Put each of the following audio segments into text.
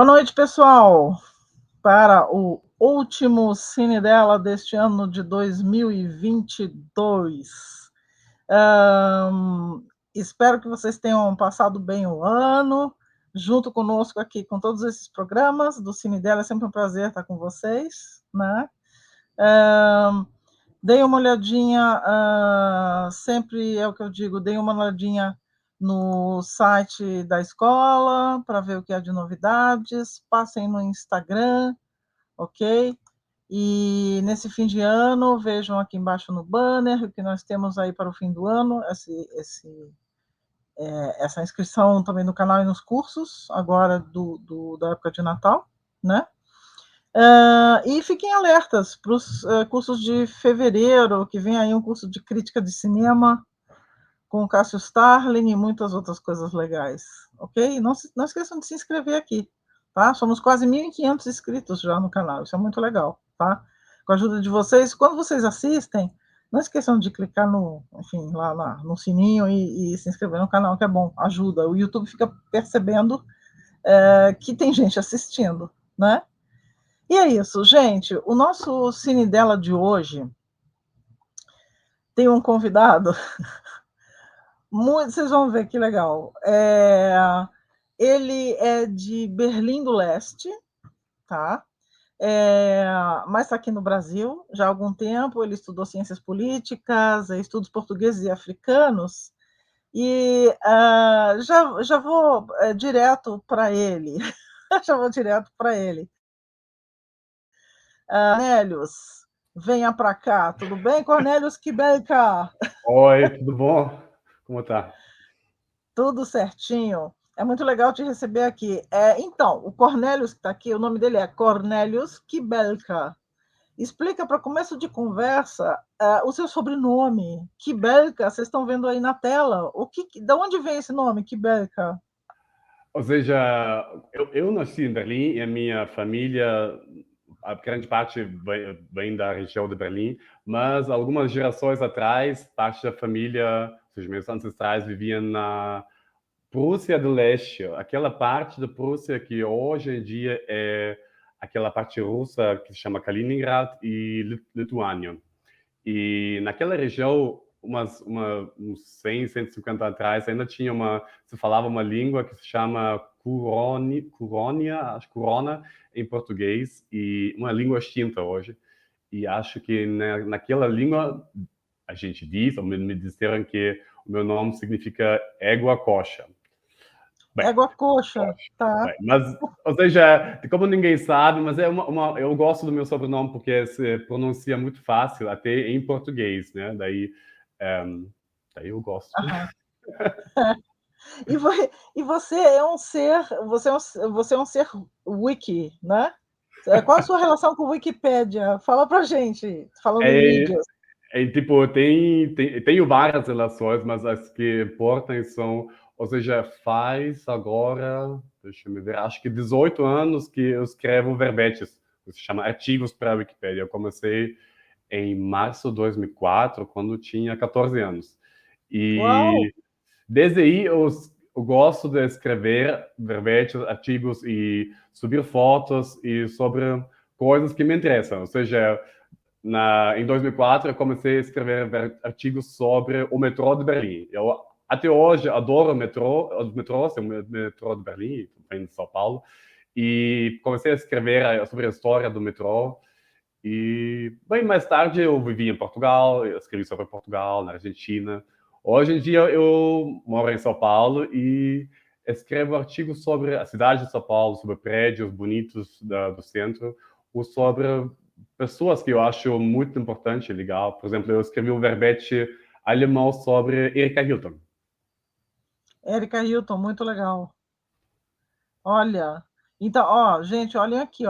Boa noite, pessoal, para o último Cine dela deste ano de 2022. Espero que vocês tenham passado bem o ano, junto conosco aqui com todos esses programas do Cine dela. É sempre um prazer estar com vocês, né? Deem uma olhadinha, sempre é o que eu digo, deem uma olhadinha no site da escola para ver o que há de novidades, passem no Instagram, ok? E nesse fim de ano, vejam aqui embaixo no banner o que nós temos aí para o fim do ano, essa inscrição também no canal e nos cursos, agora da época de Natal, né? E fiquem alertas para os cursos de fevereiro, que vem aí um curso de crítica de cinema com o Cássio Starling e muitas outras coisas legais, ok? Não esqueçam de se inscrever aqui, tá? Somos quase 1.500 inscritos já no canal, isso é muito legal, tá? Com a ajuda de vocês, quando vocês assistem, não esqueçam de clicar no sininho e se inscrever no canal, que é bom, ajuda. O YouTube fica percebendo que tem gente assistindo, né? E é isso, gente. O nosso Cine dela de hoje tem um convidado. Vocês vão ver que legal. Ele é de Berlim do Leste, tá? Mas está aqui no Brasil já há algum tempo. Ele estudou ciências políticas, estudos portugueses e africanos. E já vou direto para ele. Já vou direto para ele. Cornélios, venha para cá, tudo bem, Cornélios Kibelka? Oi, tudo bom? Como tá? Tudo certinho. É muito legal te receber aqui. Então, o Cornélios que está aqui, o nome dele é Cornélios Kibelka. Explica para começo de conversa o seu sobrenome, Kibelka. Vocês estão vendo aí na tela. Da onde vem esse nome, Kibelka? Ou seja, eu nasci em Berlim e a minha família, a grande parte vem da região de Berlim, mas algumas gerações atrás, parte da família, ou seja, meus ancestrais viviam na Prússia do Leste, aquela parte da Prússia que hoje em dia é aquela parte russa que se chama Kaliningrad e Lituânia. E naquela região, uns 100, 150 atrás, ainda tinha se falava uma língua que se chama Curônia, acho Corona em português, e uma língua extinta hoje. E acho que naquela língua, a gente diz, ou me disseram que o meu nome significa égua coxa. Bem, Égua coxa, tá. bem, mas, ou seja, como ninguém sabe, mas eu gosto do meu sobrenome porque se pronuncia muito fácil, até em português, né? Daí eu gosto. E você é um ser, você é um ser wiki, né? Qual a sua relação com Wikipédia? Fala pra gente, falando em mídias. Tipo, tenho várias relações, mas as que importam são, ou seja, faz agora, deixa eu me ver, acho que 18 anos que eu escrevo verbetes, que se chama artigos para a Wikipédia. Eu comecei em março de 2004, quando tinha 14 anos. Uau! E desde aí eu gosto de escrever verbetes, artigos e subir fotos e sobre coisas que me interessam. Ou seja, em 2004 eu comecei a escrever artigos sobre o metrô de Berlim. Eu até hoje adoro os metrôs, o metrô de Berlim, também de São Paulo, e comecei a escrever sobre a história do metrô. E bem mais tarde eu vivi em Portugal, eu escrevi sobre Portugal, na Argentina. Hoje em dia eu moro em São Paulo e escrevo artigos sobre a cidade de São Paulo, sobre prédios bonitos do centro, ou sobre pessoas que eu acho muito importante e legal. Por exemplo, eu escrevi um verbete alemão sobre Erika Hilton. Erika Hilton, muito legal. Olha, então, gente, olhem aqui,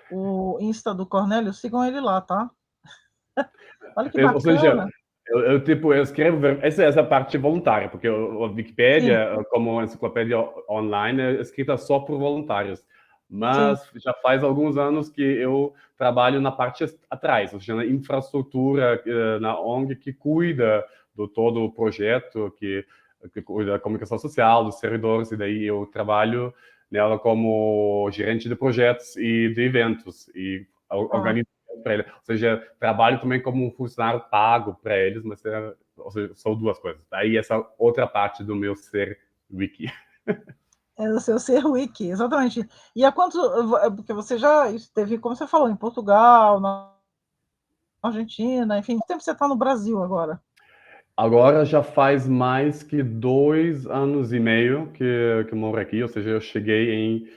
o Insta do Cornélio, sigam ele lá, tá? Olha que Ou seja, bacana. eu escrevo, essa parte voluntária, porque a Sim, Wikipédia, como enciclopédia online, é escrita só por voluntários. sim. Mas já faz alguns anos que eu trabalho na parte atrás, ou seja, na infraestrutura, na ONG que cuida do todo o projeto, que cuida da comunicação social, dos servidores, e daí eu trabalho nela como gerente de projetos e de eventos e organizo para ele. Ou seja, trabalho também como um funcionário pago para eles, mas ou seja, são duas coisas. Aí essa outra parte do meu ser wiki. É o seu ser wiki, exatamente. E há quanto, porque você já esteve, como você falou, em Portugal, na Argentina, enfim, quanto tempo você está no Brasil agora? Agora já faz mais que 2 anos e meio que eu moro aqui, ou seja, eu cheguei em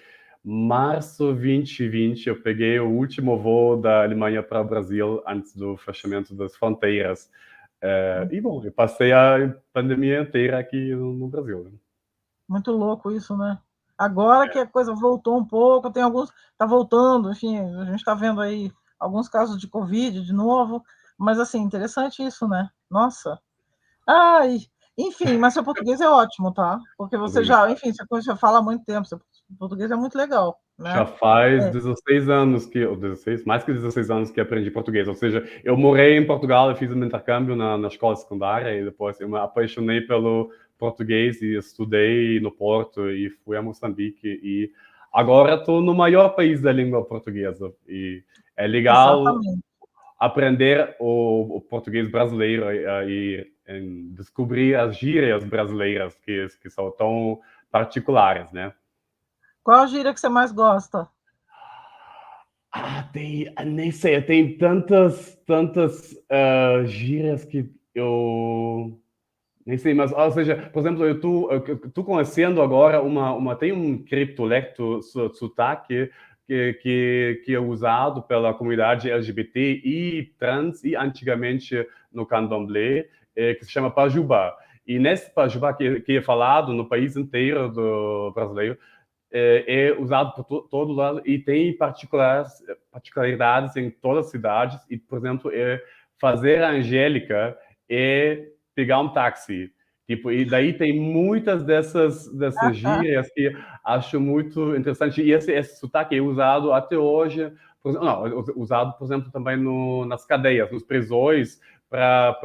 março 2020, eu peguei o último voo da Alemanha para o Brasil antes do fechamento das fronteiras. E bom, eu passei a pandemia inteira aqui no Brasil. Né? Muito louco isso, né? Agora que a coisa voltou um pouco, tem alguns, está voltando, enfim, a gente está vendo aí alguns casos de Covid de novo, mas assim, interessante isso, né? Nossa. Ai, enfim, mas seu português é ótimo, tá? Porque você já, Obrigado. enfim, você já fala há muito tempo, seu português é muito legal, Já né? faz É, 16 anos ou 16, mais que 16 anos que aprendi português. Ou seja, eu morei em Portugal, eu fiz um intercâmbio na escola secundária e depois eu me apaixonei pelo português e estudei no Porto e fui a Moçambique e agora estou no maior país da língua portuguesa e é legal exatamente. aprender o português brasileiro e descobrir as gírias brasileiras que são tão particulares, né? Qual a gíria que você mais gosta? Nem sei, tem tantas gírias que eu nem sei, mas, ou seja, por exemplo, eu tô conhecendo agora tem um criptolecto sotaque que é usado pela comunidade LGBT e trans e antigamente no candomblé, que se chama Pajubá. E nesse Pajubá que é falado no país inteiro do brasileiro, é usado por todo lado e tem particularidades em todas as cidades. E, por exemplo, fazer a Angélica é pegar um táxi. Tipo, e daí tem muitas dessas gírias que acho muito interessante. E esse sotaque é usado até hoje, usado, por exemplo, também nas cadeias, nos prisões, para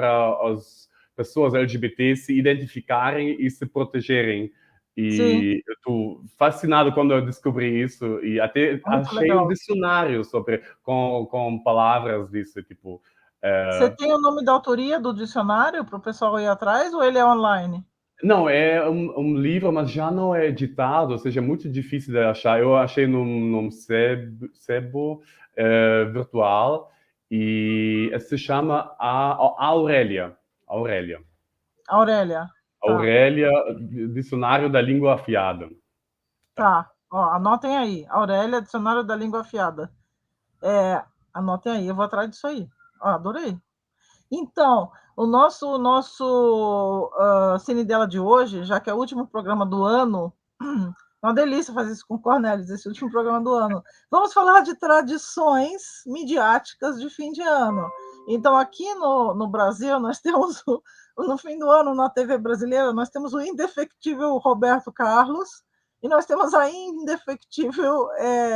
as pessoas LGBT se identificarem e se protegerem. Sim, E eu estou fascinado quando eu descobri isso e até muito achei um legal. dicionário com palavras disso, tipo, Você tem o nome da autoria do dicionário para o pessoal ir atrás ou ele é online? não, é um livro, mas já não é editado, ou seja, é muito difícil de achar. Eu achei num sebo virtual e se chama a Aurélia. Aurélia. Aurélia, tá, Aurélia, Dicionário da Língua Afiada. Tá. tá. Ó, anotem aí, Aurélia, Dicionário da Língua Afiada. Anotem aí, eu vou atrás disso aí. Ó, adorei. Então, o nosso Cine dela de hoje, já que é o último programa do ano, é uma delícia fazer isso com o Cornelius, esse último programa do ano. Vamos falar de tradições midiáticas de fim de ano. Então, aqui no Brasil, nós temos, no fim do ano, na TV brasileira, nós temos o indefectível Roberto Carlos e nós temos a indefectível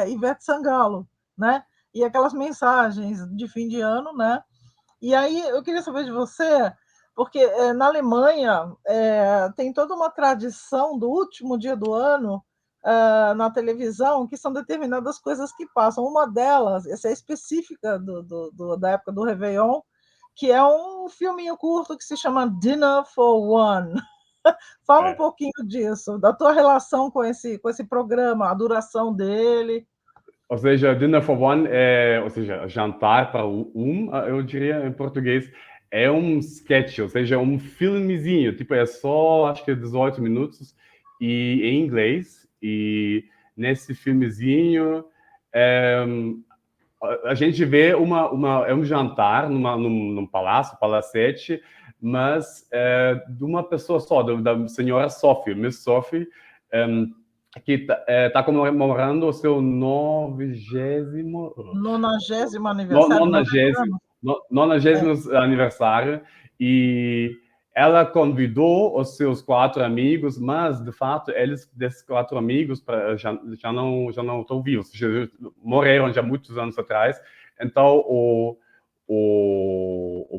Ivete Sangalo, né? E aquelas mensagens de fim de ano, né? E aí eu queria saber de você, porque na Alemanha tem toda uma tradição do último dia do ano na televisão, que são determinadas coisas que passam. Uma delas, essa é específica da época do Réveillon, que é um filminho curto que se chama Dinner for One. Fala um É. pouquinho disso, da tua relação com esse programa, a duração dele. Ou seja, dinner for one, ou seja, jantar para eu diria em português, é um sketch, ou seja, um filmezinho, tipo, é só, acho que 18 minutos, e em inglês, e nesse filmezinho, é, a gente vê é um jantar num palácio, palacete, mas de uma pessoa só, da senhora Sophie, Miss Sophie, que está comemorando o seu 90º aniversário, 90 anos? É. 90º aniversário e ela convidou os seus 4 amigos, mas de fato desses 4 amigos já não estão vivos, já morreram já muitos anos atrás. Então o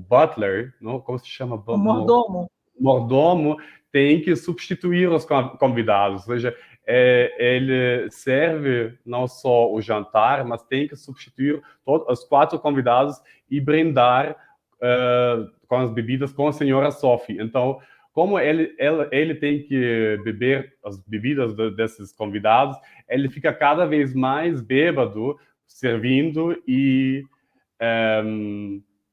butler, não, como se chama, O mordomo. mordomo, tem que substituir os convidados, ou seja, ele serve não só o jantar, mas tem que substituir todos os 4 convidados e brindar com as bebidas com a senhora Sophie. Então, como ele tem que beber as bebidas desses convidados, ele fica cada vez mais bêbado, servindo e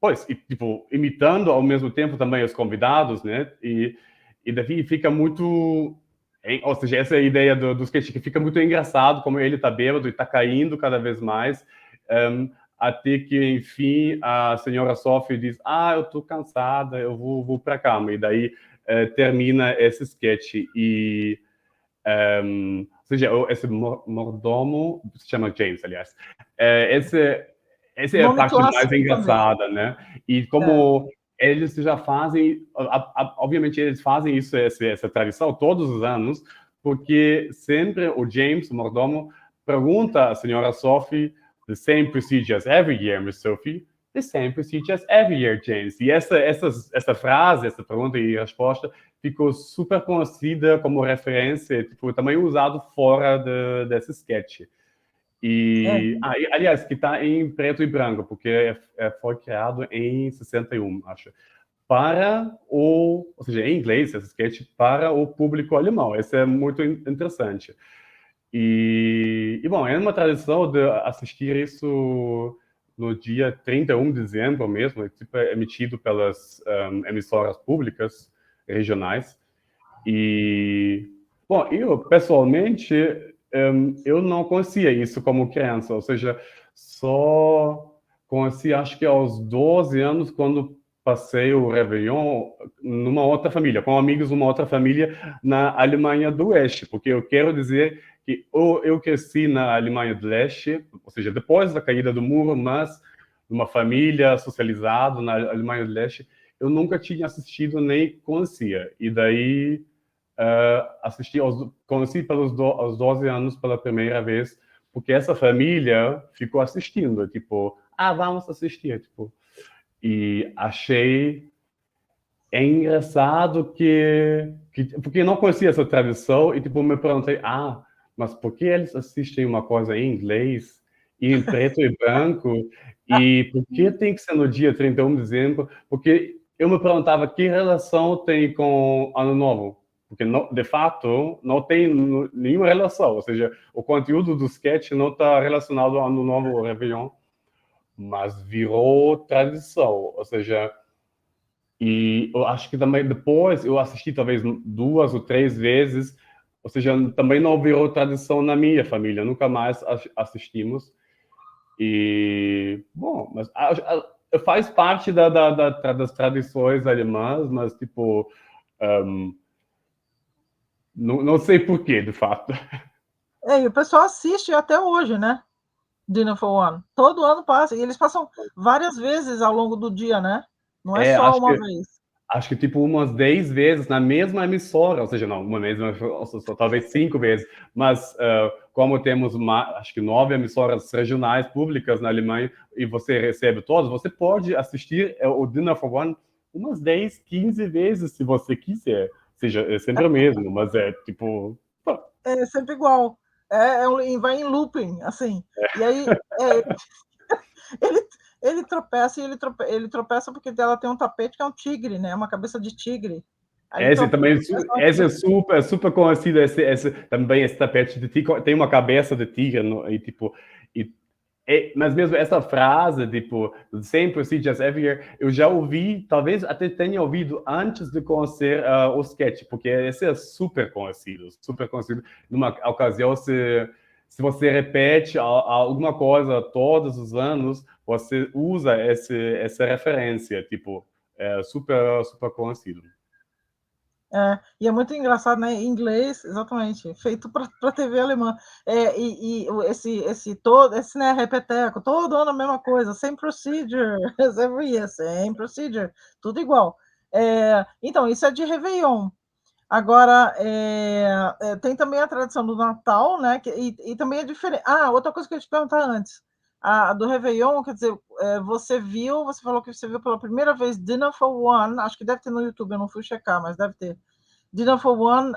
pois, e, tipo, imitando ao mesmo tempo também os convidados, né? E daí fica muito... Ou seja, essa é a ideia do sketch, que fica muito engraçado como ele tá bêbado e tá caindo cada vez mais, até que, enfim, a senhora Sophie diz, eu tô cansada, eu vou pra cama. E daí termina esse sketch. E, ou seja, esse mordomo, se chama James, aliás, essa é a Nome parte mais clássico também. engraçada, né? E como eles já fazem, obviamente eles fazem isso, essa tradição todos os anos, porque sempre o James, o mordomo, pergunta à senhora Sophie, the same procedures every year, Miss Sophie, the same procedures every year, James. E essa frase, essa pergunta e resposta ficou super conhecida como referência, tipo, também usado fora desse sketch. E, aliás, que está em preto e branco, porque foi criado em 61, acho. Ou seja, em inglês, esse sketch para o público alemão. Isso é muito interessante. E bom, é uma tradição de assistir isso no dia 31 de dezembro mesmo, tipo, é emitido pelas emissoras públicas regionais. E, bom, eu pessoalmente, eu não conhecia isso como criança, ou seja, só conheci, acho que aos 12 anos, quando passei o Réveillon numa outra família, com amigos de uma outra família na Alemanha do Oeste, porque eu quero dizer que eu cresci na Alemanha do Leste, ou seja, depois da caída do muro, mas numa família socializada na Alemanha do Leste, eu nunca tinha assistido nem conhecia. E daí conheci aos 12 anos pela primeira vez, porque essa família ficou assistindo, tipo, vamos assistir, tipo. E achei engraçado porque eu não conhecia essa tradição e, tipo, me perguntei, mas por que eles assistem uma coisa em inglês e em preto e branco? E por que tem que ser no dia 31 de dezembro? Porque eu me perguntava que relação tem com Ano Novo. Porque, de fato, não tem nenhuma relação. Ou seja, o conteúdo do sketch não está relacionado ao Ano Novo ou Réveillon, mas virou tradição. Ou seja, e eu acho que também depois eu assisti talvez 2 ou 3 vezes, ou seja, também não virou tradição na minha família, nunca mais assistimos. E, bom, mas faz parte das tradições alemãs, mas, tipo, não sei porquê, de fato. E o pessoal assiste até hoje, né? Dinner for One. Todo ano passa. E eles passam várias vezes ao longo do dia, né? Não é só uma vez. Acho que tipo umas 10 vezes na mesma emissora, ou seja, não, uma mesma, talvez 5 vezes, mas como temos acho que 9 emissoras regionais públicas na Alemanha e você recebe todas, você pode assistir o Dinner for One umas 10, 15 vezes se você quiser. Ou seja, é sempre o mesmo, mas é tipo... É sempre igual. Vai em looping, assim. E aí ele tropeça e ele tropeça porque ela tem um tapete que é um tigre, né? Uma cabeça de tigre. Aí esse também esse é super conhecido, também esse tapete de tigre tem uma cabeça de tigre e tipo mas mesmo essa frase, tipo, the same procedures every year, eu já ouvi, talvez até tenha ouvido antes de conhecer o sketch, porque esse é super conhecido. Numa ocasião, se você repete alguma coisa todos os anos, você usa essa referência, tipo, é super conhecido. E é muito engraçado, né? Em inglês, exatamente, feito para TV alemã. E esse né, repeteco, todo ano a mesma coisa, same procedure, every year, same procedure, tudo igual. Então, isso é de Réveillon. Agora, tem também a tradição do Natal, né? E também é diferente. Outra coisa que eu ia te perguntar antes. A do Réveillon, quer dizer, você falou que você viu pela primeira vez Dinner for One, acho que deve ter no YouTube, eu não fui checar, mas deve ter. Dinner for One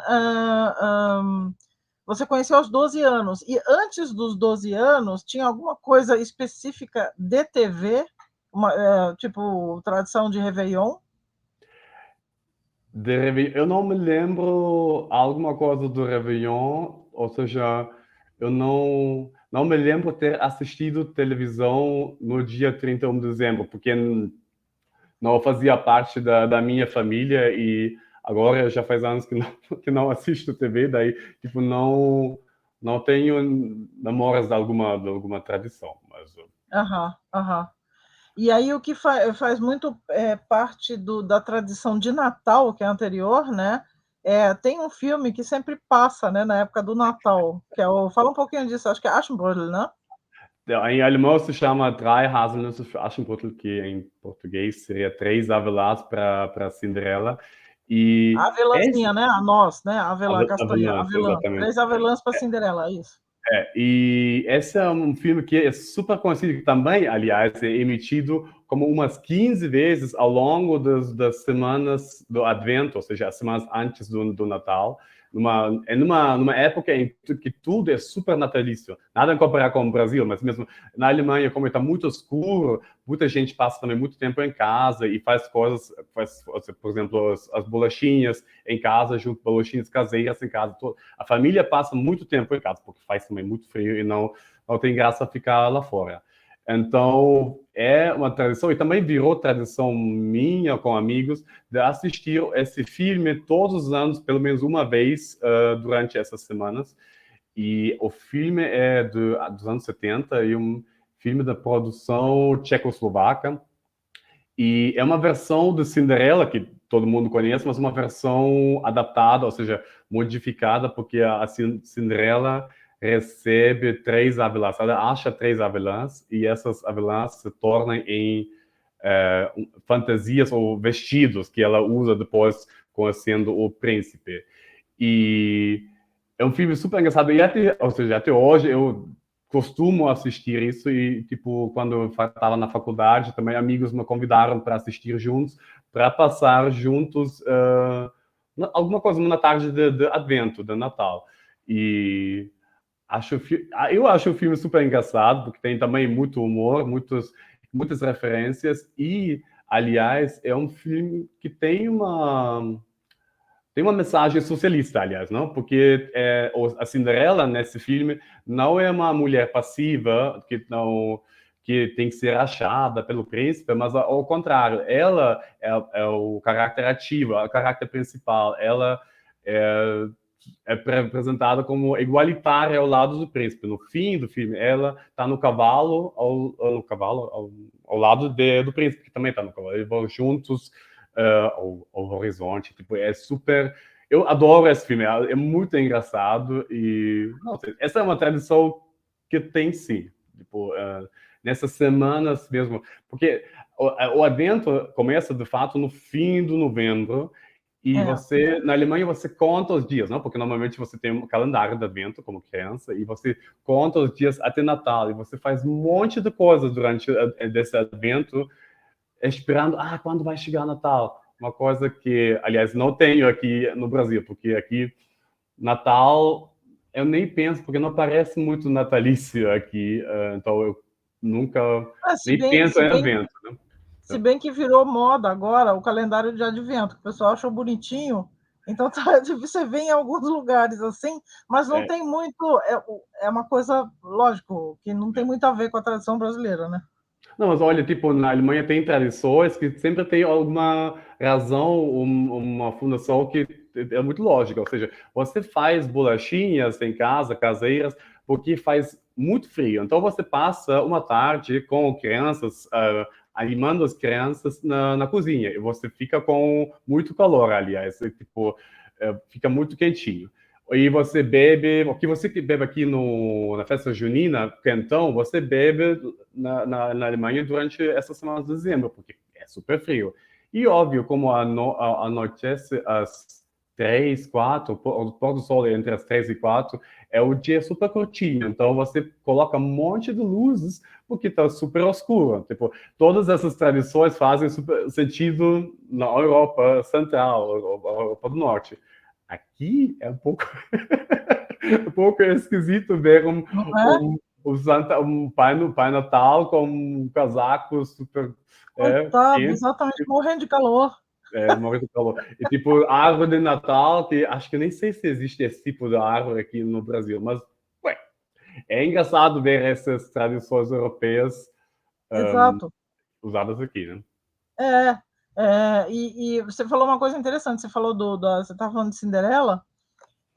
você conheceu aos 12 anos. E antes dos 12 anos, tinha alguma coisa específica de TV, tipo tradição de Réveillon? Eu não me lembro alguma coisa do Réveillon, ou seja, eu não me lembro ter assistido televisão no dia 31 de dezembro, porque não fazia parte da minha família e agora já faz anos que não assisto TV, daí tipo não tenho memórias de alguma tradição, mas Aham, aham. E aí o que faz muito parte da tradição de Natal, que é anterior, né? Tem um filme que sempre passa, né, na época do Natal, que é o. Fala um pouquinho disso, acho que é Aschenbrödel, né? em alemão se chama Drei Haselnüsse für Aschenbrödel, que em português seria Três Avelãs para Cinderela. A E avelãzinha, né? A noz, né? A avelã, castanha, Avelãs, avelã. exatamente. 3 avelãs para Cinderela, é isso. E esse é um filme que é super conhecido, que também, aliás, é emitido como umas 15 vezes ao longo das semanas do Advento, ou seja, as semanas antes do Natal, numa época em que tudo é super natalício. Nada a comparar com o Brasil, mas mesmo na Alemanha, como está muito escuro, muita gente passa também muito tempo em casa e faz coisas, por exemplo, as bolachinhas em casa, junto bolachinhas caseiras em casa. A família passa muito tempo em casa, porque faz também muito frio e não tem graça ficar lá fora. Então, é uma tradição, e também virou tradição minha com amigos, de assistir esse filme todos os anos, pelo menos uma vez, durante essas semanas. E o filme é dos anos 70 e um filme da produção tchecoslovaca. E é uma versão de Cinderela, que todo mundo conhece, mas uma versão adaptada, ou seja, modificada, porque a Cinderela recebe três avelãs. Ela acha três avelãs e essas avelãs se tornam em fantasias ou vestidos que ela usa depois conhecendo o príncipe. E é um filme super engraçado. E ou seja, até hoje eu costumo assistir isso e, tipo, quando eu estava na faculdade, também amigos me convidaram para assistir juntos, para passar juntos alguma coisa na tarde de Advento, de Natal. E eu acho o filme super engraçado, porque tem também muito humor, muitas referências e, aliás, é um filme que tem uma mensagem socialista, aliás, não? Porque a Cinderela nesse filme não é uma mulher passiva que tem que ser achada pelo príncipe, mas ao contrário, ela é o caráter ativo, é o caráter principal. Ela é, é representada como igualitária ao lado do príncipe. No fim do filme, ela está no cavalo, ao lado do príncipe, que também está no cavalo. Eles vão juntos ao horizonte. Tipo, é super. Eu adoro esse filme, é muito engraçado e não sei, essa é uma tradição que tem sim. Tipo, nessas semanas mesmo, porque o Advento começa de fato no fim de novembro. E É. você, na Alemanha, você conta os dias, não? Porque normalmente você tem um calendário de Advento como criança e você conta os dias até Natal e você faz um monte de coisas durante desse Advento esperando, quando vai chegar Natal? Uma coisa que, aliás, não tenho aqui no Brasil, porque aqui Natal eu nem penso, porque não parece muito natalício aqui, então eu nunca Ah, se nem bem, penso se em bem, evento, né? se bem que virou moda agora o calendário de advento, que o pessoal achou bonitinho. Então você vê em alguns lugares assim, mas não É, tem muito. É uma coisa, lógico, que não tem muito a ver com a tradição brasileira, né? não, mas olha, tipo, na Alemanha tem tradições que sempre tem alguma razão, uma fundação que é muito lógica. Ou seja, você faz bolachinhas em casa, caseiras, porque faz muito frio. Então você passa uma tarde com crianças, animando as crianças na cozinha. E você fica com muito calor, aliás. Tipo, fica muito quentinho. E você bebe, o que você bebe aqui na festa junina, quentão, você bebe na Alemanha durante essas semanas de dezembro, porque é super frio. E óbvio, como anoitece às 3, 4, o pôr do sol é entre as 3 e 4, é o dia super curtinho. Então você coloca um monte de luzes, porque está super escuro. Tipo, todas essas tradições fazem sentido na Europa Central, Europa do Norte. Aqui é um pouco um pouco esquisito ver não é? um pai Natal com um casaco super Coitado, quente, exatamente, morrendo de calor. morrendo de calor. E tipo, árvore de Natal, que acho que nem sei se existe esse tipo de árvore aqui no Brasil, mas ué, é engraçado ver essas tradições europeias Exato. usadas aqui, né? É, e você falou uma coisa interessante, você falou você estava falando de Cinderela,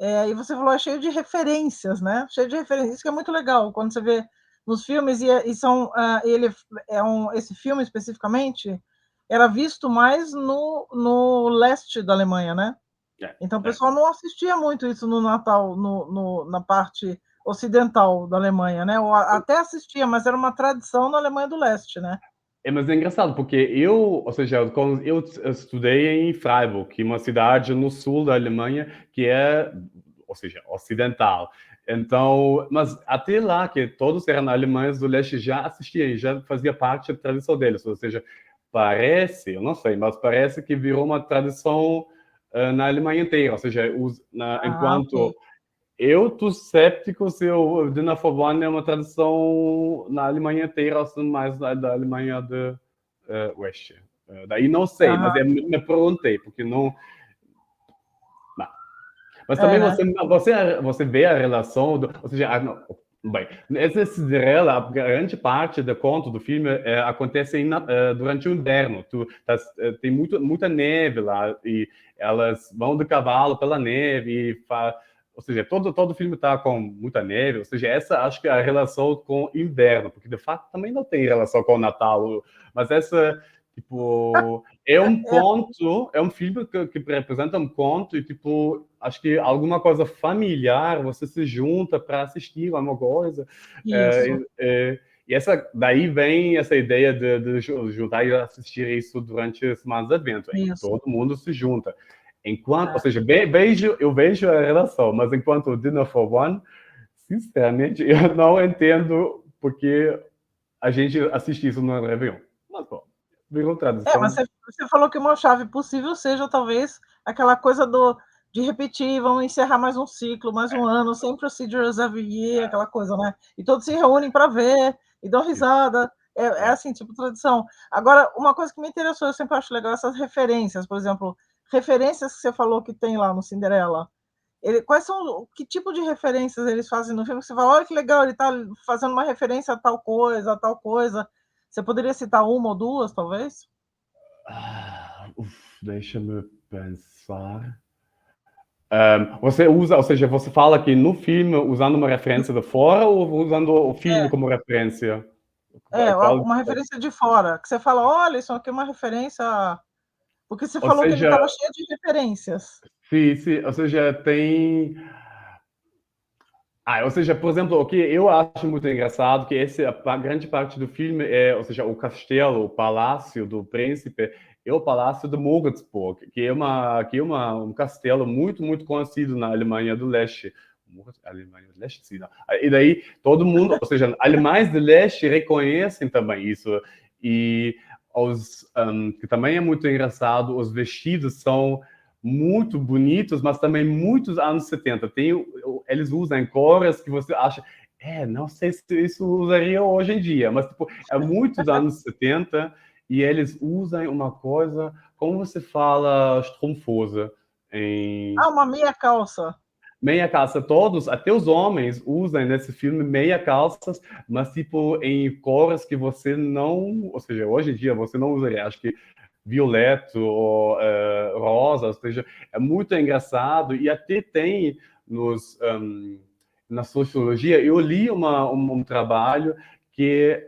e você falou é cheio de referências, né? Cheio de referências, isso que é muito legal quando você vê nos filmes e são esse filme especificamente era visto mais no leste da Alemanha, né? É, Então o é. pessoal não assistia muito isso no Natal na parte ocidental da Alemanha, né? Ou até assistia, mas era uma tradição na Alemanha do Leste, né? Mas é engraçado, porque eu, ou seja, quando eu estudei em Freiburg, que é uma cidade no sul da Alemanha, que é, ou seja, ocidental. Então, mas até lá, que todos eram alemães do leste, já assistiam, já fazia parte da tradição deles. Ou seja, parece, eu não sei, mas parece que virou uma tradição na Alemanha inteira. Ou seja, Ah, enquanto ok. eu tô séptico se o Dinner for One é uma tradução na Alemanha inteira ou se mais da Alemanha do Oeste. Daí não sei, mas Aham, eu me perguntei, porque não. Não. Mas também né? você vê a relação, ou seja, não, bem, essa Cinderela, a grande parte do conto do filme acontece durante o inverno. Tem muita neve lá e elas vão de cavalo pela neve ou seja, todo o filme está com muita neve, ou seja, essa acho que é a relação com o inverno, porque de fato também não tem relação com o Natal, mas essa, tipo, é um É, conto, é um filme que representa um conto e, tipo, acho que alguma coisa familiar, você se junta para assistir alguma coisa. isso, E daí vem essa ideia de juntar e assistir isso durante as semanas de advento, em que isso. todo mundo se junta. Enquanto, ou É. seja, eu vejo a relação, mas enquanto o Dinner for One, sinceramente, eu não entendo porque a gente assiste isso no Réveillon. Mas, bom, virou Mas tradição. você falou que uma chave possível seja talvez aquela coisa de repetir, vamos encerrar mais um ciclo, mais um ano, sem procedures every year, aquela coisa, né? E todos se reúnem para ver e dão Isso. risada. É É. assim, tipo tradição. Agora, uma coisa que me interessou, eu sempre acho legal essas referências, por exemplo, referências que você falou que tem lá no Cinderela. Quais são, que tipo de referências eles fazem no filme? Você fala, olha que legal, ele está fazendo uma referência a tal coisa, a tal coisa. Você poderia citar uma ou duas, talvez? Deixa-me pensar. Você usa, ou seja, você fala que no filme usando uma referência de fora ou usando o filme como referência? Qual? Uma referência de fora, que você fala, olha, isso aqui é uma referência. Porque você Ou falou que ele seja, estava cheio de referências. sim, ou seja, tem. Ou seja, por exemplo, o que eu acho muito engraçado que a grande parte do filme é, ou seja, o castelo, o palácio do príncipe é o palácio de Moritzburg, um castelo muito conhecido na Alemanha do Leste. Alemanha do Leste, sim, não. E daí todo mundo, ou seja, alemães do Leste reconhecem também isso e que também é muito engraçado, os vestidos são muito bonitos, mas também muitos anos 70. Eles usam cores que você acha, não sei se isso usaria hoje em dia, mas tipo, é muitos anos 70 e eles usam uma coisa, como você fala, estrumfosa, em Ah, uma meia calça. meia calça. Todos, até os homens, usam nesse filme meia calças, mas tipo em cores que você não, ou seja, hoje em dia você não usaria. Acho que violeto ou rosa, ou seja, é muito engraçado e até tem na sociologia, eu li um trabalho que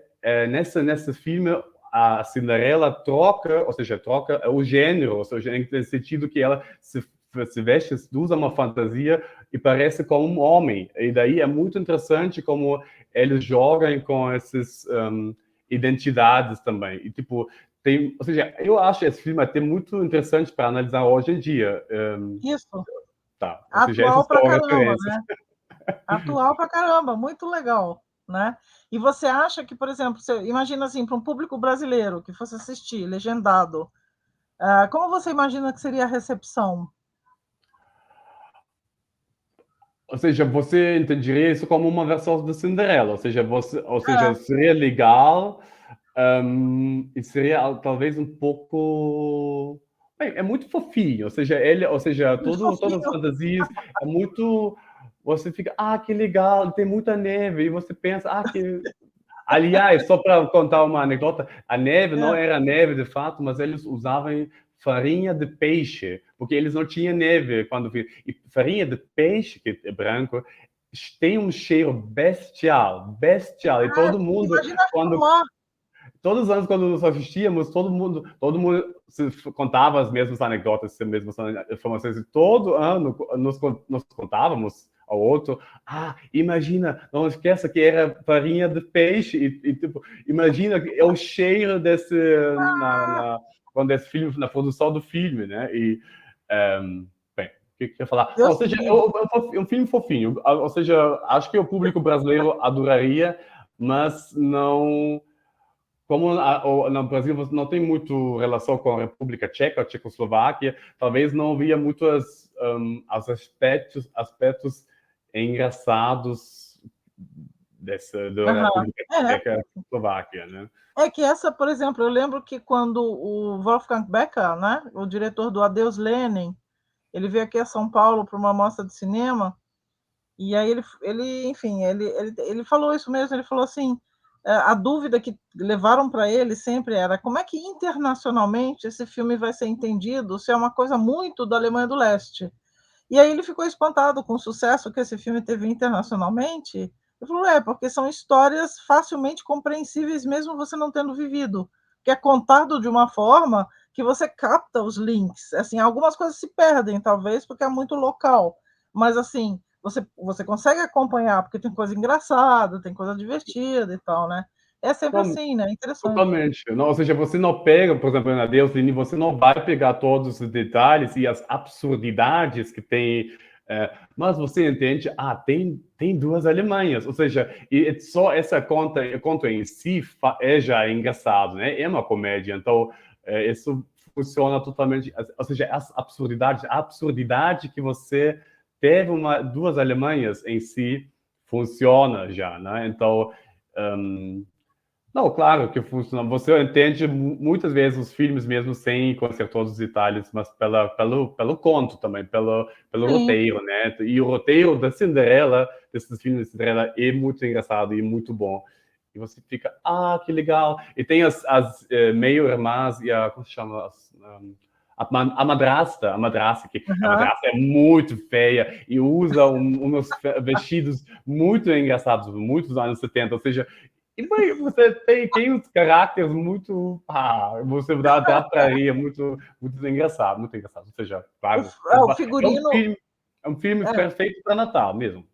nesse filme a Cinderela troca, ou seja, troca o gênero, ou seja, no sentido que ela se veste, usa uma fantasia e parece como um homem. E daí é muito interessante como eles jogam com essas identidades também. E tipo, ou seja, eu acho esse filme até muito interessante para analisar hoje em dia. Isso. Tá, ou seja, essas Atual pra são caramba, referências. né? Atual pra caramba, muito legal, né? E você acha que, por exemplo, você imagina assim, para um público brasileiro que fosse assistir legendado, como você imagina que seria a recepção? Ou seja, você entenderia isso como uma versão de Cinderela, ou seja, seria legal, e seria talvez um pouco. Bem, é muito fofinho, ou seja, Muito todas as fofinho. fantasias é muito. Você fica, que legal, tem muita neve, e você pensa, que. Aliás, só para contar uma anedota, a neve não É. era neve de fato, mas eles usavam farinha de peixe, porque eles não tinham neve quando vi. E farinha de peixe, que é branco, tem um cheiro bestial, bestial. E todo mundo, Imagina quando filmar. todos os anos quando nós assistíamos, todo mundo se contava as mesmas anedotas, as mesmas informações, e todo ano nós contávamos ao outro, imagina, não esqueça que era farinha de peixe, e tipo, imagina é o cheiro desse, quando esse filme, na produção do filme, né, e, bem, o que eu ia falar? Não, ou Deus seja, me livre. é um filme fofinho, ou seja, acho que o público brasileiro adoraria, mas não como no Brasil você não tem muito relação com a República Tcheca, a Tchecoslováquia, talvez não havia muitos aspectos engraçados da Aham. República Tcheca e Tchecoslováquia, né? É que essa, por exemplo, eu lembro que quando o Wolfgang Becker, né, o diretor do Adeus Lenin, ele veio aqui a São Paulo para uma mostra de cinema, e aí enfim, ele falou isso mesmo, ele falou assim, a dúvida que levaram para ele sempre era como é que internacionalmente esse filme vai ser entendido se é uma coisa muito da Alemanha do Leste. E aí ele ficou espantado com o sucesso que esse filme teve internacionalmente. Ele falou, porque são histórias facilmente compreensíveis, mesmo você não tendo vivido, que é contado de uma forma que você capta os links. Assim, algumas coisas se perdem, talvez, porque é muito local, mas assim, você consegue acompanhar, porque tem coisa engraçada, tem coisa divertida e tal, né? É sempre assim, né? Interessante. Totalmente. Não, ou seja, você não pega, por exemplo, na Deus Lini, você não vai pegar todos os detalhes e as absurdidades que tem, mas você entende, tem duas Alemanhas, ou seja, e só essa conta em si é já engraçado, né? É uma comédia, então isso funciona totalmente, ou seja, a absurdidade que você teve duas Alemanhas em si funciona já, né? Então, não, claro que funciona. Você entende muitas vezes os filmes mesmo sem conhecer todos os detalhes, mas pelo conto também, pelo Sim. roteiro, né? E o roteiro da Cinderela, desses filmes de Cinderela, é muito engraçado e muito bom. E você fica, que legal. E tem as meio-irmãs e como se chama? A madrasta, que a Uhum. madrasta é muito feia e usa uns vestidos muito engraçados, muitos anos 70, ou seja, e você tem uns caracteres muito. Você dá pra rir, muito engraçado, muito engraçado. Ou seja, claro, O figurino. é um filme É, perfeito para Natal mesmo.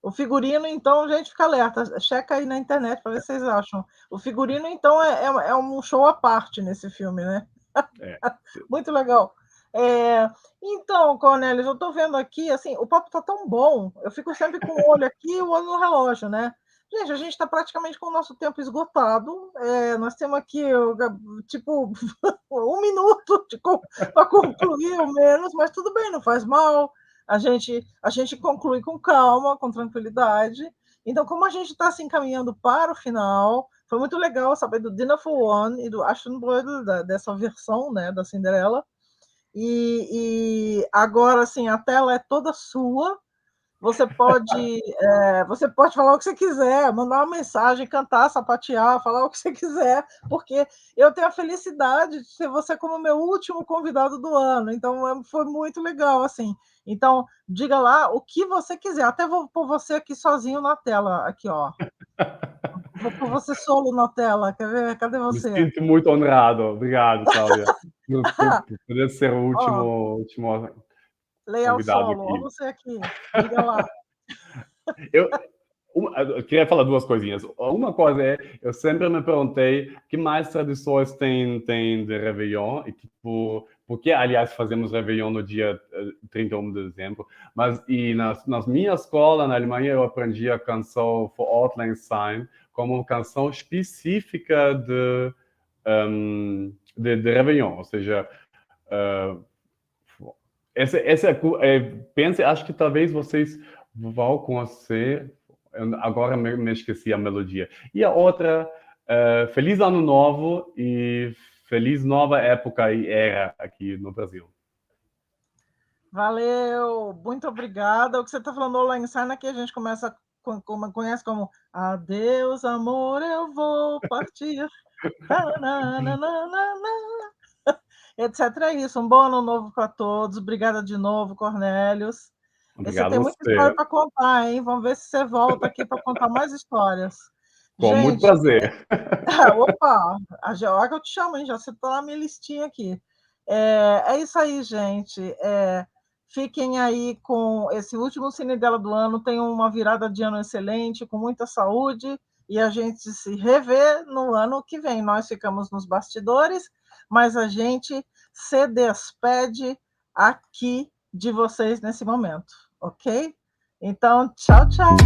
O figurino, então, gente, fica alerta, checa aí na internet para ver se vocês acham. O figurino, então, é um show à parte nesse filme, né? É. Muito legal. Então, Cornélios, eu estou vendo aqui, assim, o papo está tão bom, eu fico sempre com o olho aqui e o olho no relógio, né? Gente, a gente está praticamente com o nosso tempo esgotado. Nós temos aqui, tipo, 1 minuto para concluir, ou menos, mas tudo bem, não faz mal. A gente conclui com calma, com tranquilidade. Então, como a gente está se encaminhando para o final, foi muito legal saber do Dinner for One e do Aschenbrödel, dessa versão, né, da Cinderela. E agora, assim, a tela é toda sua. Você pode falar o que você quiser, mandar uma mensagem, cantar, sapatear, falar o que você quiser, porque eu tenho a felicidade de ter você como meu último convidado do ano. Então, foi muito legal, assim. Então, diga lá o que você quiser. Até vou pôr você aqui sozinho na tela, aqui, ó. Vou pôr você solo na tela. Quer ver? Cadê Me você? sinto muito honrado. Obrigado, Cláudia, por poder ser o Ó, último layout convidado solo. Ó, aqui. você aqui. Diga lá. Eu, eu queria falar duas coisinhas. Uma coisa eu sempre me perguntei que mais tradições tem de Réveillon e tipo, por que, aliás, fazemos Réveillon no dia 31 de dezembro, mas nas minha escola na Alemanha eu aprendi a canção For Auld Lang Syne como uma canção específica de Réveillon, ou seja, pense, acho que talvez vocês vão conhecer. Agora me esqueci a melodia. E a outra, Feliz Ano Novo e Feliz Nova Época e Era aqui no Brasil. Valeu, muito obrigada. O que você está falando lá em Sana, que a gente conhece como Adeus, amor, eu vou partir. Etc. É isso. Um bom ano novo para todos. Obrigada de novo, Cornélios. Você Obrigado tem a muita história você. para contar, hein? Vamos ver se você volta aqui para contar mais histórias. Com muito Gente, prazer. opa, a hora que eu te chamo, hein? Já você está na minha listinha aqui. É isso aí, gente. Fiquem aí com esse último Cine Dela do ano. Tenham uma virada de ano excelente, com muita saúde, e a gente se revê no ano que vem. Nós ficamos nos bastidores, mas a gente se despede aqui de vocês nesse momento, ok? Então, tchau, tchau.